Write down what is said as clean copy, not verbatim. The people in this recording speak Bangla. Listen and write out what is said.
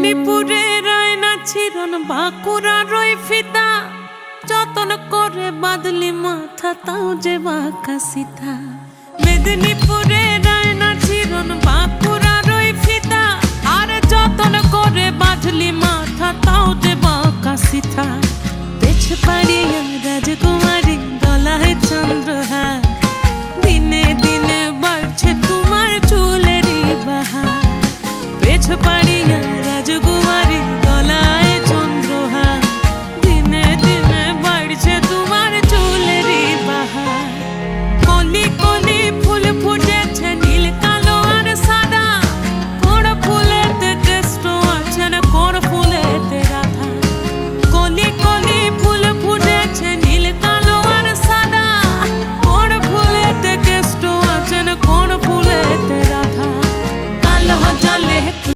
মেদিনীপুরের আয়না চিরন বাঁকুড়া রই ফিতা, যতন করে বাদলি মাথা তাও যে বাঁকা সিথা। মেদিনীপুরের আয়না চিরন বাঁকুড়া রই ফিতা, আর যতন করে বাঁধলি মাথা তাও যে বাঁকা সিথা। পেছ পাড়িয়া রাজকুমারী গলায় চন্দ্রহার, দিনে দিনে বাড়ছে তোমার চুলেরই বাহার। পেছ পাড়িয়া রাজকুমারী